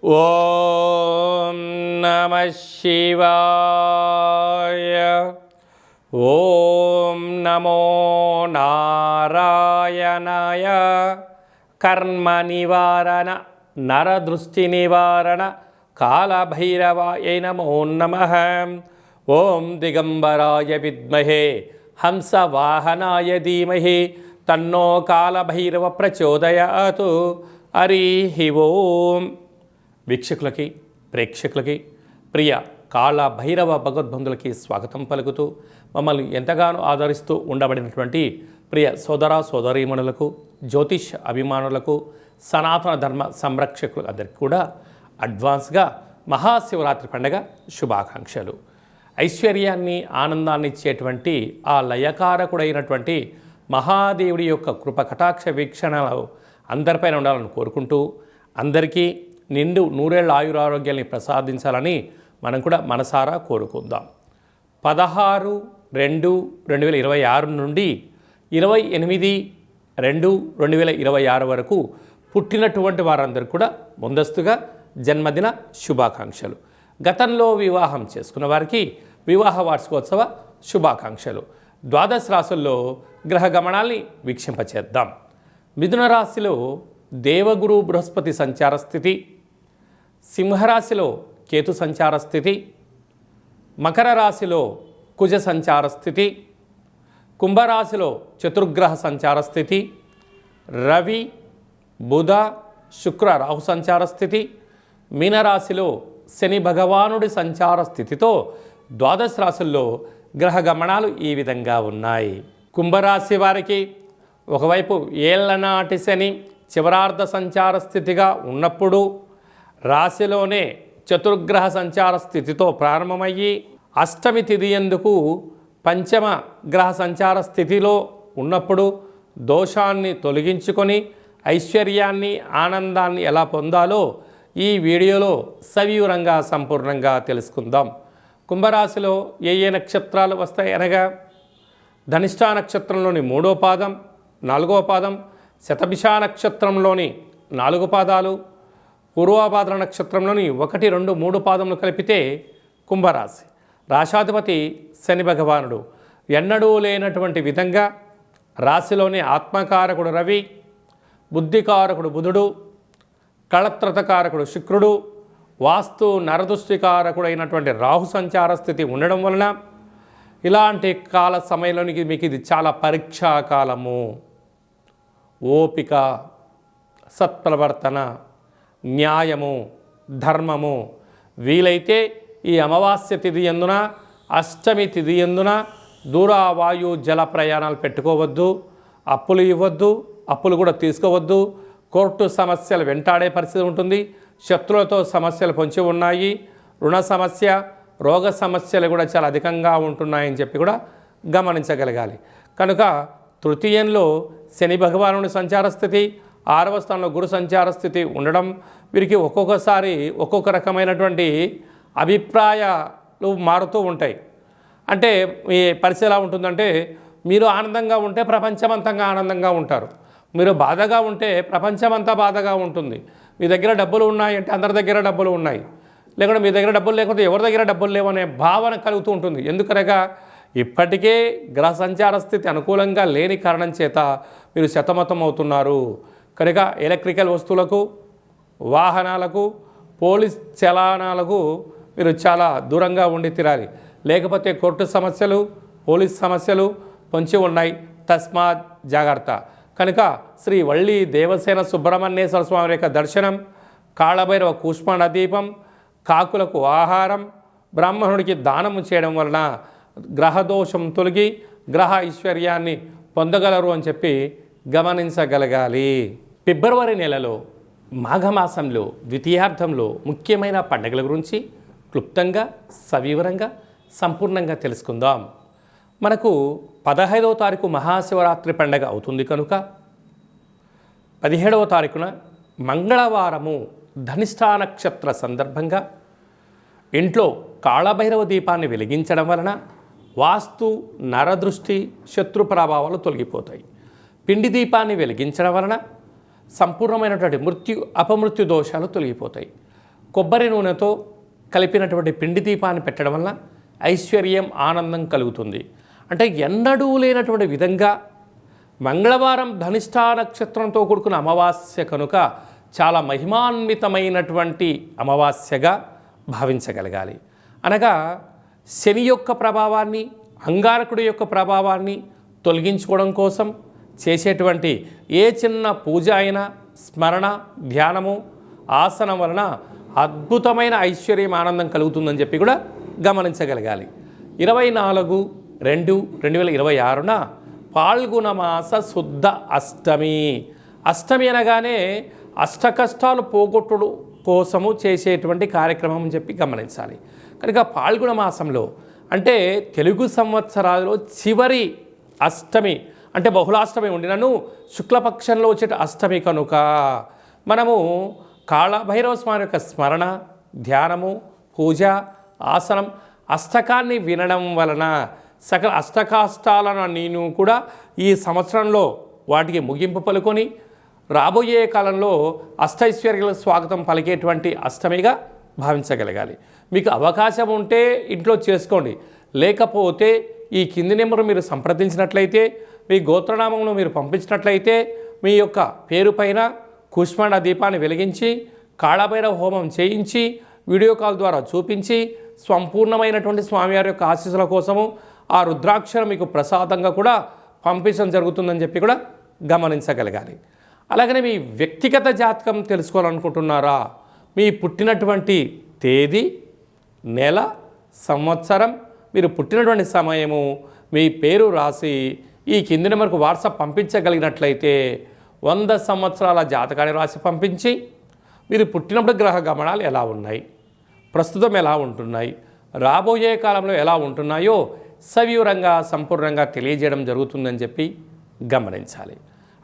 ఓం నమః శివాయ. ఓం నమో నారాయణాయ. కర్మ నివారణ నరదృష్టి నివారణ కాళభైరవాయ నమో నమః. ఓం దిగంబరాయ విద్మహే హంసవాహనాయ ధీమహి తన్నో కాళభైరవ ప్రచోదయాతు. హరి ఓం. వీక్షకులకి ప్రేక్షకులకి ప్రియ కాళభైరవ భగవద్బంధులకి స్వాగతం పలుకుతూ మమ్మల్ని ఎంతగానో ఆదరిస్తూ ఉండబడినటువంటి ప్రియ సోదర సోదరీమణులకు, జ్యోతిష్ అభిమానులకు, సనాతన ధర్మ సంరక్షకులు అందరికీ కూడా అడ్వాన్స్గా మహాశివరాత్రి పండుగ శుభాకాంక్షలు. ఐశ్వర్యాన్ని ఆనందాన్ని ఇచ్చేటువంటి ఆ లయకారకుడైనటువంటి మహాదేవుడి యొక్క కృప కటాక్ష వీక్షణలు అందరిపైన ఉండాలని కోరుకుంటూ అందరికీ నిండు నూరేళ్ల ఆయురారోగ్యాన్ని ప్రసాదించాలని మనం కూడా మనసారా కోరుకుందాం. 16/2/2026 నుండి 28/2/2026 వరకు పుట్టినటువంటి వారందరూ కూడా ముందస్తుగా జన్మదిన శుభాకాంక్షలు. గతంలో వివాహం చేసుకున్న వారికి వివాహ వార్షికోత్సవ శుభాకాంక్షలు. ద్వాదశ రాశుల్లో గ్రహ గమనాల్ని వీక్షింపచేద్దాం. మిథున రాశిలో దేవగురు బృహస్పతి సంచార స్థితి, సింహరాశిలో కేతు సంచార స్థితి, మకర రాశిలో కుజ సంచార స్థితి, కుంభరాశిలో చతుర్గ్రహ సంచార స్థితి, రవి బుధ శుక్ర రాహు సంచార స్థితి, మీనరాశిలో శని భగవానుడి సంచార స్థితితో ద్వాదశ రాశుల్లో గ్రహ గమనాలు ఈ విధంగా ఉన్నాయి. కుంభరాశి వారికి ఒకవైపు ఏళ్లనాటి శని చివరార్ధ సంచార స్థితిగా ఉన్నప్పుడు రాశిలోనే చతుర్గ్రహ సంచార స్థితితో ప్రారంభమయ్యి అష్టమి తిథి యందుకు పంచమ గ్రహ సంచార స్థితిలో ఉన్నప్పుడు దోషాన్ని తొలగించుకొని ఐశ్వర్యాన్ని ఆనందాన్ని ఎలా పొందాలో ఈ వీడియోలో సవివరంగా సంపూర్ణంగా తెలుసుకుందాం. కుంభరాశిలో ఏ నక్షత్రాలు వస్తాయి అనగా ధనిష్ఠా నక్షత్రంలోని 3వ పాదం, 4వ పాదం, శతభిష నక్షత్రంలోని 4 పాదాలు, పూర్వభాద్ర నక్షత్రంలోని 1, 2, 3 పాదములు కలిపితే కుంభరాశి. రాశాధిపతి శని భగవానుడు. ఎన్నడూ లేనటువంటి విధంగా రాశిలోని ఆత్మకారకుడు రవి, బుద్ధికారకుడు బుధుడు, కళత్రతకారకుడు శుక్రుడు, వాస్తు నరదృష్టికారకుడైనటువంటి రాహు సంచార స్థితి ఉండడం వలన ఇలాంటి కాల సమయంలోనికి మీకు ఇది చాలా పరీక్షా కాలము. ఓపిక, సత్ప్రవర్తన, న్యాయము, ధర్మము. వీలైతే ఈ అమావాస్య తిథి యందున, అష్టమి తిథి యందున దూరవాయు జల ప్రయాణాలు పెట్టుకోవద్దు, అప్పులు ఇవ్వద్దు, అప్పులు కూడా తీసుకోవద్దు. కోర్టు సమస్యలు వెంటాడే పరిస్థితి ఉంటుంది. శత్రువులతో సమస్యలు పొంచి ఉన్నాయి. రుణ సమస్య, రోగ సమస్యలు కూడా చాలా అధికంగా ఉంటున్నాయని చెప్పి కూడా గమనించగలగాలి. కనుక తృతీయంలో శని భగవానుడి సంచార స్థితి, 6వ స్థానంలో గురు సంచార స్థితి ఉండడం వీరికి ఒక్కొక్కసారి ఒక్కొక్క రకమైనటువంటి అభిప్రాయాలు మారుతూ ఉంటాయి. అంటే ఈ పరిస్థితి ఎలా ఉంటుందంటే, మీరు ఆనందంగా ఉంటే ప్రపంచమంతంగా ఆనందంగా ఉంటారు, మీరు బాధగా ఉంటే ప్రపంచమంతా బాధగా ఉంటుంది. మీ దగ్గర డబ్బులు ఉన్నాయి అంటే అందరి దగ్గర డబ్బులు ఉన్నాయి, లేకుంటే మీ దగ్గర డబ్బులు లేకపోతే ఎవరి దగ్గర డబ్బులు లేవనే భావన కలుగుతూ ఉంటుంది. ఎందుకనగా ఇప్పటికే గ్రహ సంచార స్థితి అనుకూలంగా లేని కారణం చేత మీరు సతమతం అవుతున్నారు. కనుక ఎలక్ట్రికల్ వస్తువులకు, వాహనాలకు, పోలీస్ చలానాలకు మీరు చాలా దూరంగా ఉండి తీరాలి. లేకపోతే కోర్టు సమస్యలు, పోలీస్ సమస్యలు పొంచి ఉన్నాయి. తస్మాత్ జాగ్రత్త. కనుక శ్రీ వల్లి దేవసేన సుబ్రహ్మణ్యేశ్వర స్వామి యొక్క దర్శనం, కాళభైరవ కూష్మాండ దీపం, కాకులకు ఆహారం, బ్రాహ్మణుడికి దానము చేయడం వలన గ్రహదోషం తొలగి గ్రహ ఐశ్వర్యాన్ని పొందగలరు అని చెప్పి గమనించగలగాలి. ఫిబ్రవరి నెలలో మాఘమాసంలో ద్వితీయార్థంలో ముఖ్యమైన పండుగల గురించి క్లుప్తంగా సవివరంగా సంపూర్ణంగా తెలుసుకుందాం. మనకు 15వ తారీఖు మహాశివరాత్రి పండుగ అవుతుంది కనుక 17వ తారీఖున మంగళవారము ధనిష్ఠా నక్షత్ర సందర్భంగా ఇంట్లో కాళభైరవ దీపాన్ని వెలిగించడం వలన వాస్తు నరదృష్టి శత్రు ప్రభావాలు తొలగిపోతాయి. పిండి దీపాన్ని వెలిగించడం వలన సంపూర్ణమైనటువంటి మృత్యు అపమృత్యు దోషాలు తొలగిపోతాయి. కొబ్బరి నూనెతో కలిపినటువంటి పిండి దీపాన్ని పెట్టడం వల్ల ఐశ్వర్యం ఆనందం కలుగుతుంది. అంటే ఎన్నడూ లేనటువంటి విధంగా మంగళవారం ధనిష్టా నక్షత్రంతో కూడుకున్న అమావాస్య కనుక చాలా మహిమాన్వితమైనటువంటి అమావాస్యగా భావించగలగాలి. అనగా శని యొక్క ప్రభావాన్ని, అంగారకుడి యొక్క ప్రభావాన్ని తొలగించుకోవడం కోసం చేసేటువంటి ఏ చిన్న పూజ అయినా, స్మరణ, ధ్యానము, ఆసనం వలన అద్భుతమైన ఐశ్వర్యం ఆనందం కలుగుతుందని చెప్పి కూడా గమనించగలగాలి. 24/2/2026 పాల్గొన మాస శుద్ధ అష్టమి. అష్టమి అనగానే అష్ట కష్టాలు పోగొట్టుడు కోసము చేసేటువంటి కార్యక్రమం అని చెప్పి గమనించాలి. కనుక పాల్గొన మాసంలో అంటే తెలుగు సంవత్సరాలలో చివరి అష్టమి, అంటే బహుళాష్టమి ఉండినను శుక్లపక్షంలో వచ్చే అష్టమి కనుక మనము కాళభైరవ స్వామి యొక్క స్మరణ, ధ్యానము, పూజ, ఆసనం, అష్టకాన్ని వినడం వలన సకల అష్టకాష్టాలను నేను కూడా ఈ సంవత్సరంలో వాటికి ముగింపు పలుకొని రాబోయే కాలంలో అష్టైశ్వర్యాలకు స్వాగతం పలికేటువంటి అష్టమిగా భావించగలగాలి. మీకు అవకాశం ఉంటే ఇంట్లో చేసుకోండి, లేకపోతే ఈ కింది నెంబరు మీరు సంప్రదించినట్లయితే, మీ గోత్రనామంలో మీరు పంపించినట్లయితే మీ యొక్క పేరు పైన కుష్మాండ దీపాన్ని వెలిగించి కాళభైరవ హోమం చేయించి వీడియో కాల్ ద్వారా చూపించి సంపూర్ణమైనటువంటి స్వామివారి యొక్క ఆశీస్సుల కోసము ఆ రుద్రాక్షరం మీకు ప్రసాదంగా కూడా పంపించడం జరుగుతుందని చెప్పి కూడా గమనించగలగాలి. అలాగనే మీ వ్యక్తిగత జాతకం తెలుసుకోవాలనుకుంటున్నారా? మీ పుట్టినటువంటి తేదీ, నెల, సంవత్సరం, మీరు పుట్టినటువంటి సమయము, మీ పేరు రాసి ఈ కింది నెంబర్కు వాట్సాప్ పంపించగలిగినట్లయితే 100 సంవత్సరాల జాతకాన్ని రాసి పంపించి మీరు పుట్టినప్పుడు గ్రహ గమనాలు ఎలా ఉన్నాయి, ప్రస్తుతం ఎలా ఉంటున్నాయి, రాబోయే కాలంలో ఎలా ఉంటున్నాయో సవివరంగా సంపూర్ణంగా తెలియజేయడం జరుగుతుందని చెప్పి గమనించాలి.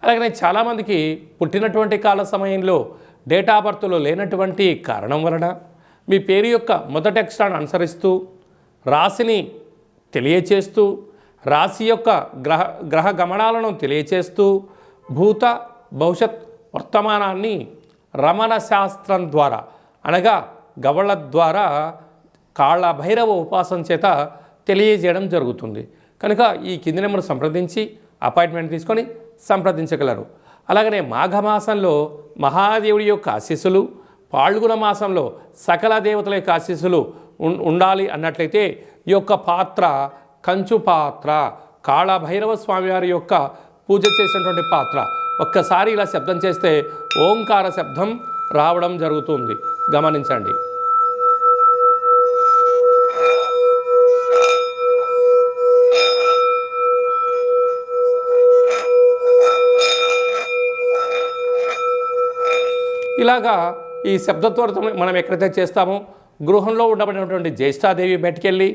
అలాగనే చాలామందికి పుట్టినటువంటి కాల సమయంలో డేట్ ఆఫ్ బర్త్లో లేనటువంటి కారణం వలన మీ పేరు యొక్క మొదటి అక్షరాన్ని అనుసరిస్తూ రాశిని తెలియచేస్తూ రాశి యొక్క గ్రహ గమనాలను తెలియచేస్తూ భూత భవిష్యత్ వర్తమానాన్ని రమణ శాస్త్రం ద్వారా అనగా గవళ ద్వారా కాళభైరవ ఉపాసన చేత తెలియజేయడం జరుగుతుంది. కనుక ఈ కింది నెంబర్ సంప్రదించి అపాయింట్మెంట్ తీసుకొని సంప్రదించగలరు. అలాగనే మాఘమాసంలో మహాదేవుడి యొక్క ఆశీస్సులు, పాల్గొన మాసంలో సకల దేవతల యొక్క ఆశీస్సులు ఉండాలి అన్నట్లయితే ఈ యొక్క పాత్ర కంచు పాత్ర, కాళభైరవ స్వామివారి యొక్క పూజ చేసినటువంటి పాత్ర ఒక్కసారి ఇలా శబ్దం చేస్తే ఓంకార శబ్దం రావడం జరుగుతుంది, గమనించండి. ఇలాగా ఈ శబ్దత్వరతో మనం ఎక్కడైతే చేస్తామో గృహంలో ఉండబడినటువంటి జ్యేష్ఠాదేవి బయటికెళ్ళి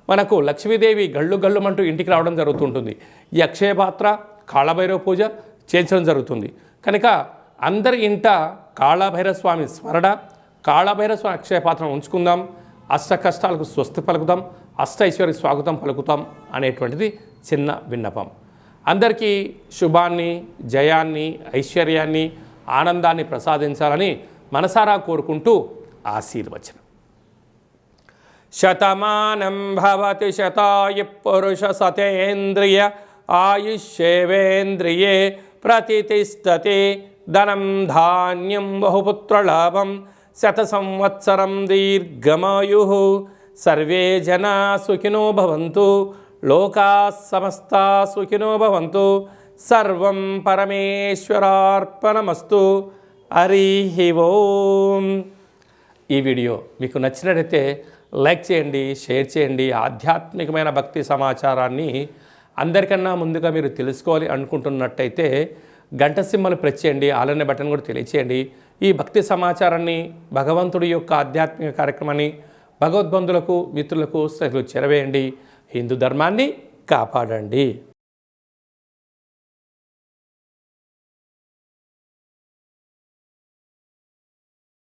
మనకు లక్ష్మీదేవి గళ్ళు గళ్ళుమంటూ ఇంటికి రావడం జరుగుతుంటుంది. ఈ అక్షయ పాత్ర, కాళభైరవ పూజ చేయించడం జరుగుతుంది. కనుక అందరి ఇంట కాళభైరవ స్వామి స్మరణ, కాళభైరవ స్వామి అక్షయ పాత్రను ఉంచుకుందాం, అష్ట కష్టాలకు స్వస్తి పలుకుతాం, అష్ట ఐశ్వర్య స్వాగతం పలుకుతాం అనేటువంటిది చిన్న విన్నపం. అందరికీ శుభాన్ని, జయాన్ని, ఐశ్వర్యాన్ని, ఆనందాన్ని ప్రసాదించాలని మనసారా కోరుకుంటూ ఆశీర్వచనం. శతమానం భవతి శతాయు పురుష సతేంద్రియ ఆయుష్యేవేంద్రియే ప్రతిష్టతే ధనం ధాన్యం బహుపుత్రలాభం శత సంవత్సరం దీర్ఘమాయు. సర్వే జనా సుఖినో భవంతు, లోకా సమస్తా సుఖినో భవంతు. సర్వం పరమేశ్వరార్పణమస్తు. హరి ఓం. ఈ వీడియో మీకు నచ్చినట్లయితే లైక్ చేయండి, షేర్ చేయండి. ఆధ్యాత్మికమైన భక్తి సమాచారాన్ని అందరికన్నా ముందుగా మీరు తెలుసుకోవాలి అనుకుంటున్నట్టయితే గంట సింబల్ ప్రెస్ చేయండి, ఆలనే బటన్ కూడా తెలియచేయండి. ఈ భక్తి సమాచారాన్ని, భగవంతుడి యొక్క ఆధ్యాత్మిక కార్యక్రమాన్ని భగవద్బంధులకు, మిత్రులకు చేరవేయండి. హిందూ ధర్మాన్ని కాపాడండి.